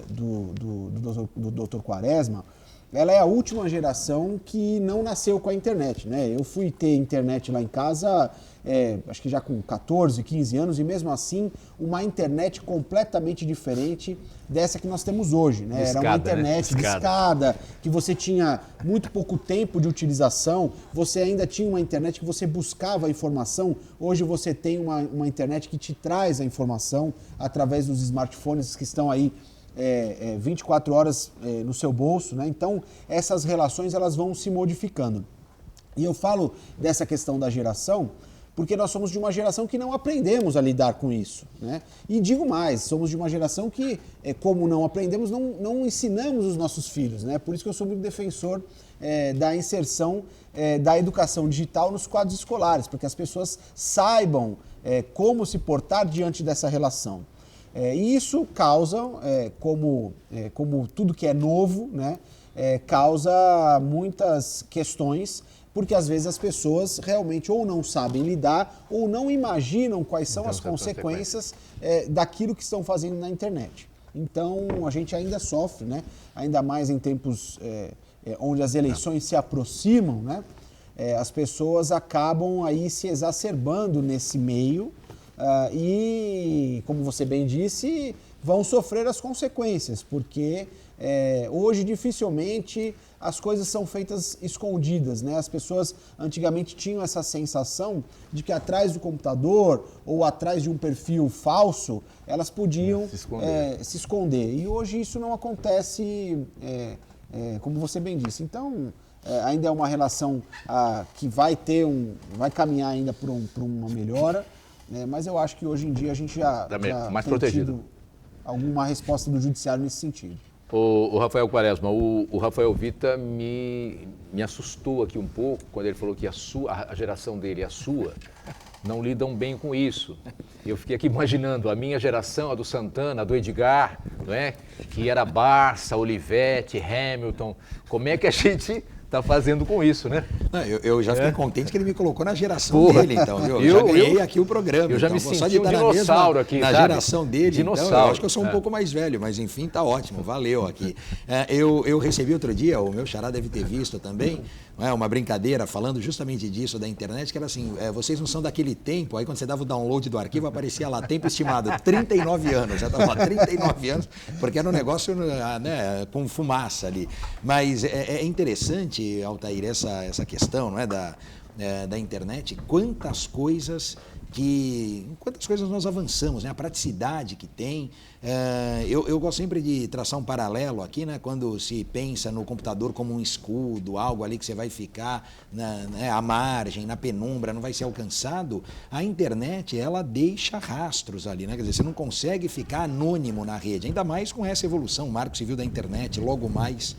do Dr. Quaresma, ela é a última geração que não nasceu com a internet, né? Eu fui ter internet lá em casa, acho que já com 14, 15 anos, e mesmo assim, uma internet completamente diferente dessa que nós temos hoje, né? Era uma internet discada, que você tinha muito pouco tempo de utilização, você ainda tinha uma internet que você buscava a informação, hoje você tem uma internet que te traz a informação através dos smartphones que estão aí 24 horas no seu bolso, né? Então, essas relações elas vão se modificando. E eu falo dessa questão da geração porque nós somos de uma geração que não aprendemos a lidar com isso, né? E digo mais, somos de uma geração que, como não aprendemos, não ensinamos os nossos filhos, né? Por isso que eu sou muito defensor da inserção da educação digital nos quadros escolares, para que as pessoas saibam como se portar diante dessa relação. E isso causa, como tudo que é novo, né, causa muitas questões, porque às vezes as pessoas realmente ou não sabem lidar ou não imaginam quais são as consequências daquilo que estão fazendo na internet. Então a gente ainda sofre, né, ainda mais em tempos onde as eleições se aproximam, né, as pessoas acabam aí se exacerbando nesse meio, e, como você bem disse, vão sofrer as consequências, porque hoje dificilmente as coisas são feitas escondidas, né? As pessoas antigamente tinham essa sensação de que atrás do computador ou atrás de um perfil falso, elas podiam se esconder. E hoje isso não acontece, como você bem disse. Então, ainda é uma relação que vai caminhar ainda para uma melhora. Mas eu acho que hoje em dia a gente já mais tem protegido. tido alguma resposta do judiciário nesse sentido. O Rafael Quaresma, o Rafael Vita me assustou aqui um pouco quando ele falou que a geração dele e a sua não lidam bem com isso. Eu fiquei aqui imaginando a minha geração, a do Santana, a do Edgar, não é? Que era Barça, Olivetti, Hamilton. Como é que a gente está fazendo com isso, né? Não, eu já fiquei contente que ele me colocou na geração dele, então, viu? Eu já ganhei aqui o programa. Eu já então, me só senti de um estar dinossauro aqui, na sabe? geração dele, Dinossauro. então, eu acho que eu sou um pouco mais velho, mas enfim, tá ótimo, valeu aqui. Eu recebi outro dia, o meu xará deve ter visto também, uma brincadeira falando justamente disso da internet, que era assim, vocês não são daquele tempo, aí quando você dava o download do arquivo, aparecia lá, tempo estimado, 39 anos, já estava lá, 39 anos, porque era um negócio, né, com fumaça ali. Mas é interessante, Altair, essa questão, não é, da internet, quantas coisas nós avançamos, né? A praticidade que tem. Eu gosto sempre de traçar um paralelo aqui, né? Quando se pensa no computador como um escudo, algo ali que você vai ficar à margem, na penumbra, não vai ser alcançado. A internet, ela deixa rastros ali, né? Quer dizer, você não consegue ficar anônimo na rede, ainda mais com essa evolução, o Marco Civil da Internet, logo mais,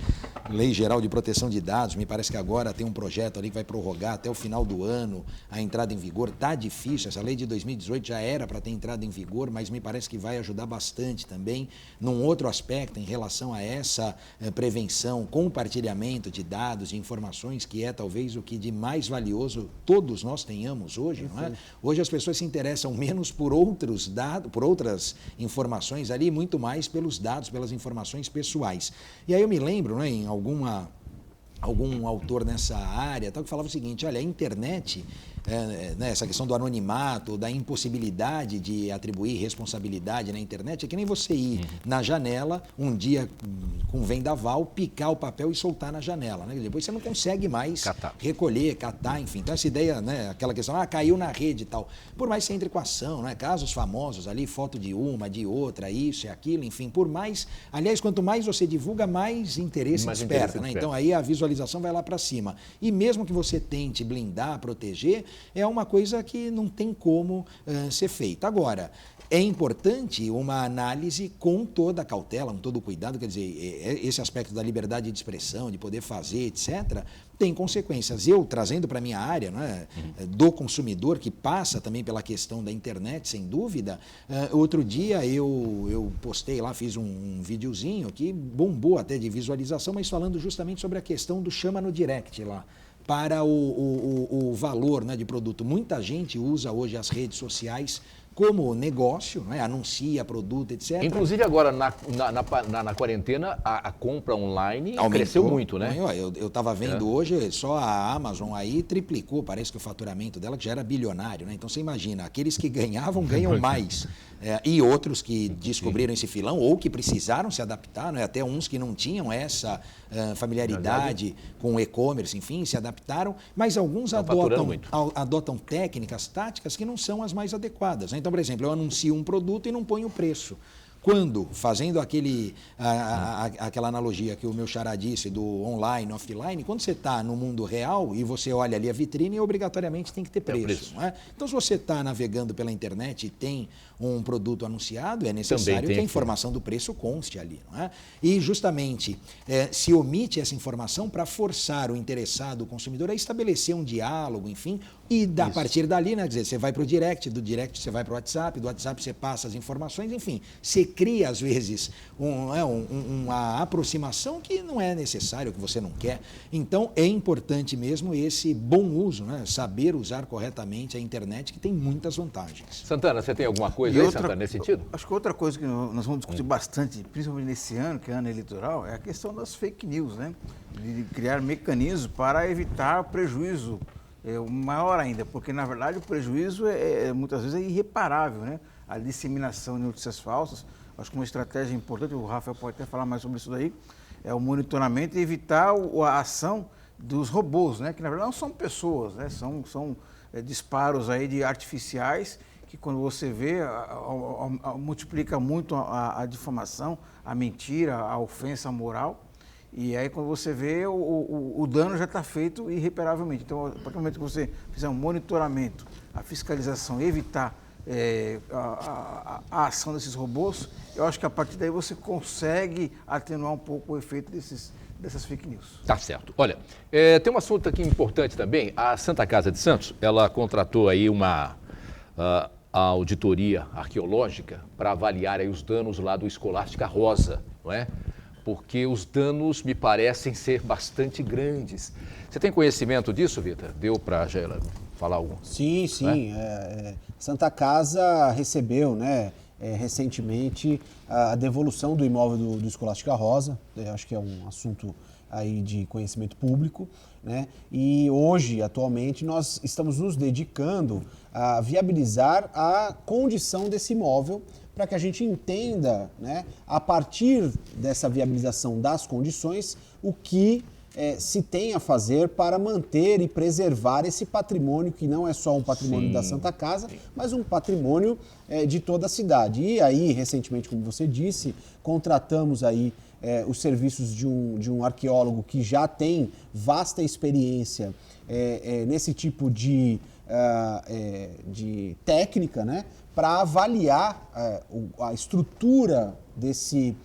Lei Geral de Proteção de Dados, me parece que agora tem um projeto ali que vai prorrogar até o final do ano a entrada em vigor. Está difícil, essa lei de 2018 já era para ter entrado em vigor, mas me parece que vai ajudar bastante também num outro aspecto em relação a essa prevenção, compartilhamento de dados, de informações, que é talvez o que de mais valioso todos nós tenhamos hoje, não é? Hoje as pessoas se interessam menos por outros dados, por outras informações ali, muito mais pelos dados, pelas informações pessoais. E aí eu me lembro, né, em algum autor nessa área tal, que falava o seguinte: olha, a internet, né, essa questão do anonimato, da impossibilidade de atribuir responsabilidade na internet, é que nem você ir na janela, um dia com vendaval, picar o papel e soltar na janela, né? Depois você não consegue mais recolher, catar, enfim. Então essa ideia, né, aquela questão, caiu na rede e tal. Por mais que você entre com a ação, né, casos famosos ali, foto de uma, de outra, isso e aquilo, enfim, por mais... Aliás, quanto mais você divulga, mais interesse desperta, né? Então aí a visualização vai lá para cima. E mesmo que você tente blindar, proteger, é uma coisa que não tem como ser feita. Agora, é importante uma análise com toda a cautela, com todo o cuidado, quer dizer, esse aspecto da liberdade de expressão, de poder fazer, etc., tem consequências. Eu, trazendo para a minha área, né, do consumidor, que passa também pela questão da internet, sem dúvida, outro dia eu postei lá, fiz um videozinho que bombou até de visualização, mas falando justamente sobre a questão do chama no direct lá, para o valor, né, de produto. Muita gente usa hoje as redes sociais como negócio, né? Anuncia produto, etc. Inclusive agora na quarentena a compra online cresceu muito, né? Eu estava vendo hoje, só a Amazon aí triplicou, parece que o faturamento dela, que já era bilionário, né? Então você imagina, aqueles que ganhavam, ganham mais. E outros que descobriram esse filão ou que precisaram se adaptar, né? Até uns que não tinham essa familiaridade com o e-commerce, enfim, se adaptaram, mas alguns adotam técnicas, táticas que não são as mais adequadas, né? Então, por exemplo, eu anuncio um produto e não ponho o preço. Quando, fazendo aquela analogia que o meu xará disse do online, offline, quando você está no mundo real e você olha ali a vitrine, obrigatoriamente tem que ter preço. Não é? Então, se você está navegando pela internet e tem um produto anunciado, é necessário que a informação do preço conste ali. Não é? E, justamente, se omite essa informação para forçar o interessado, o consumidor, a estabelecer um diálogo, enfim, e a partir dali, né, quer dizer, você vai para o direct, do direct você vai para o WhatsApp, do WhatsApp você passa as informações, enfim, você cria, às vezes, uma aproximação que não é necessário, que você não quer. Então, é importante mesmo esse bom uso, né? Saber usar corretamente a internet, que tem muitas vantagens. Santana, você tem alguma coisa aí, Santana, nesse sentido? Acho que outra coisa que nós vamos discutir bastante, principalmente nesse ano, que é ano eleitoral, é a questão das fake news, né? De criar mecanismos para evitar prejuízo maior ainda, porque, na verdade, o prejuízo muitas vezes é irreparável, né? A disseminação de notícias falsas. Acho que uma estratégia importante, o Rafael pode até falar mais sobre isso daí, é o monitoramento e evitar a ação dos robôs, né? Que na verdade não são pessoas, né? São disparos aí de artificiais que, quando você vê, multiplica muito a difamação, a mentira, a ofensa moral. E aí, quando você vê, o dano já está feito irreparavelmente. Então, a partir do momento que você fizer um monitoramento, a fiscalização, evitar a ação desses robôs, eu acho que a partir daí você consegue atenuar um pouco o efeito dessas fake news. Tá certo. Olha, tem um assunto aqui importante também. A Santa Casa de Santos, ela contratou aí uma auditoria arqueológica para avaliar aí os danos lá do Escolástica Rosa, não é? porque os danos me parecem ser bastante grandes. Você tem conhecimento disso, Vitor? Deu para a falar algo? Sim, sim. Santa Casa recebeu, né, recentemente a devolução do imóvel do Escolástica Rosa. Acho que é um assunto aí de conhecimento público, né? E hoje, atualmente, nós estamos nos dedicando a viabilizar a condição desse imóvel para que a gente entenda, né, a partir dessa viabilização das condições, o que se tem a fazer para manter e preservar esse patrimônio, que não é só um patrimônio da Santa Casa, mas um patrimônio de toda a cidade. E aí, recentemente, como você disse, contratamos aí os serviços de um arqueólogo que já tem vasta experiência nesse tipo de técnica, né, para avaliar a estrutura desse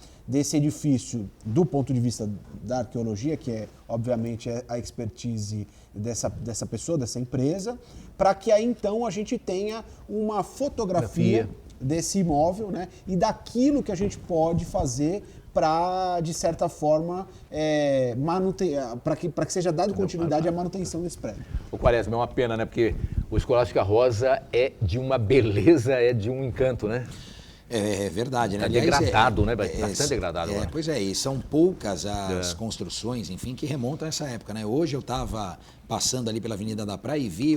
edifício do ponto de vista da arqueologia, que é, obviamente, a expertise dessa pessoa, dessa empresa, para que aí, então, a gente tenha uma fotografia desse imóvel, né, e daquilo que a gente pode fazer para, de certa forma, para que seja dado continuidade à manutenção desse prédio. O Quaresma, é uma pena, né? Porque o Escolástica Rosa é de uma beleza, é de um encanto, né? É verdade, né? Está degradado, né? Bastante degradado agora. Pois é, e são poucas as construções, enfim, que remontam a essa época, né? Hoje eu estava passando ali pela Avenida da Praia e vi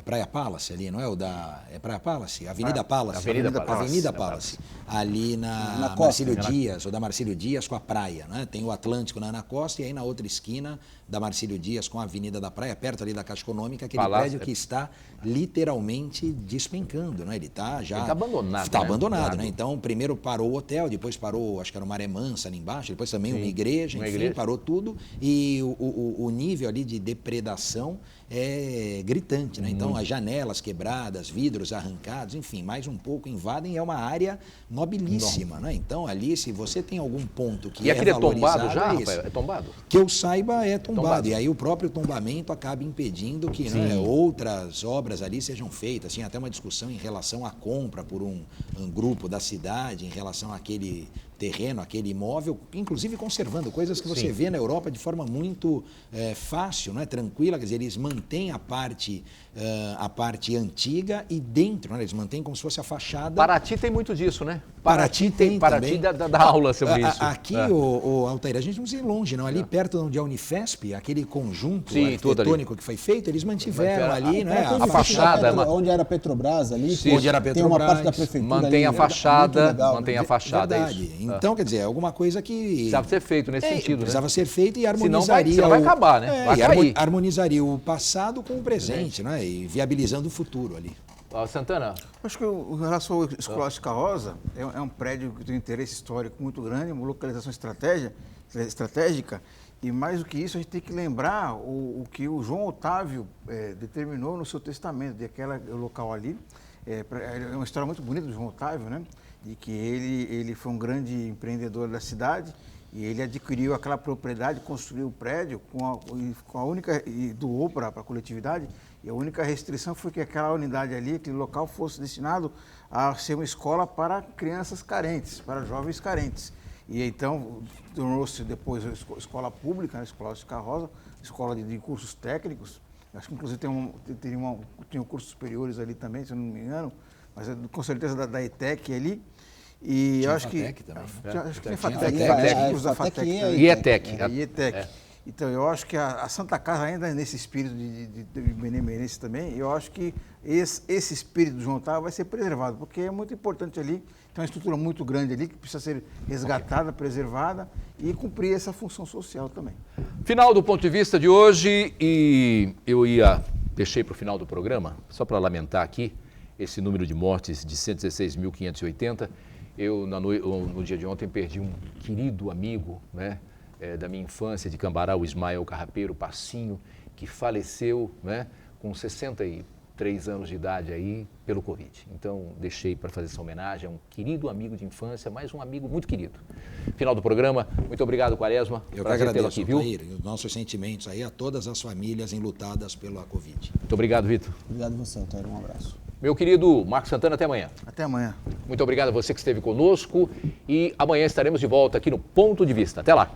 Praia Palace ali, não é o da... É Praia Palace? Avenida Palace. Avenida Palace. Ali na Marcílio Dias, ou da Marcílio Dias com a praia, né? Tem o Atlântico na Ana Costa e aí na outra esquina da Marcílio Dias com a Avenida da Praia, perto ali da Caixa Econômica, aquele prédio que está literalmente despencando, né? Ele está abandonado. Está abandonado, né? Então, primeiro parou o hotel, depois parou, acho que era uma Maré Mansa ali embaixo, depois também uma igreja, parou tudo. E o nível ali de depredação é gritante, né? Então, as janelas quebradas, vidros arrancados, enfim, mais um pouco invadem, é uma área nobilíssima, né? Então, ali, se você tem algum ponto que aquele é valorizado... tombado já, Rafael? É tombado? Que eu saiba, é tombado. E aí o próprio tombamento acaba impedindo que, né, outras obras ali sejam feitas. Tinha até uma discussão em relação à compra por um grupo da cidade, em relação àquele terreno, aquele imóvel, inclusive conservando coisas que você vê na Europa de forma muito fácil, né, tranquila. Quer dizer, eles mantêm a parte antiga e dentro, né, eles mantêm como se fosse a fachada. Paraty tem muito disso, né? Paraty tem Paraty dá aula sobre isso. Aqui, o Altair, a gente não precisa ir longe, não. Ali perto onde é a Unifesp, aquele conjunto arquitetônico que foi feito, eles mantiveram ali, né? A fachada. Onde era a Petrobras ali, onde era a Petrobras, tem uma parte da prefeitura. Mantém ali, a fachada, legal, mantém a fachada. Verdade. Então, quer dizer, é alguma coisa que... Precisava ser feito nesse sentido, precisava né? ser feito e harmonizaria... Senão vai acabar, né? Vai cair. Harmonizaria o passado com o presente, né? E viabilizando o futuro ali. Santana? Acho que em relação ao Escolástica Rosa, é um prédio que tem um interesse histórico muito grande, uma localização estratégica, e mais do que isso, a gente tem que lembrar o que o João Otávio determinou no seu testamento, de aquele local ali. É uma história muito bonita do João Otávio, né? De que ele foi um grande empreendedor da cidade e ele adquiriu aquela propriedade, construiu o prédio com a única, e doou para a coletividade, e a única restrição foi que aquela unidade ali, aquele local, fosse destinado a ser uma escola para crianças carentes, para jovens carentes. E então tornou-se depois a escola pública, a Escolástica Rosa, escola de cursos técnicos. Acho que inclusive tem cursos superiores ali também, se eu não me engano, mas com certeza da ETEC ali. E tinha eu acho FATEC que também. Acho que tem FATEC, FATEC, da FATEC e ETEC. E ETEC. Então, eu acho que a Santa Casa ainda é nesse espírito de benemerência também, eu acho que esse espírito do João Otávio vai ser preservado, porque é muito importante ali, tem uma estrutura muito grande ali que precisa ser resgatada, preservada e cumprir essa função social também. Final do ponto de vista de hoje, e eu deixei para o final do programa, só para lamentar aqui, esse número de mortes de 116.580. Eu, no dia de ontem, perdi um querido amigo, né? Da minha infância, de Cambará, o Ismael Carrapeiro Passinho, que faleceu, né, com 63 anos de idade aí pelo Covid. Então, deixei para fazer essa homenagem a um querido amigo de infância, mais um amigo muito querido. Final do programa, muito obrigado, Quaresma. Eu que agradeço, aqui, viu? Altair, os nossos sentimentos aí a todas as famílias enlutadas pela Covid. Muito obrigado, Vitor. Obrigado a você, Altair. Um abraço. Meu querido Marcos Santana, até amanhã. Até amanhã. Muito obrigado a você que esteve conosco e amanhã estaremos de volta aqui no Ponto de Vista. Até lá.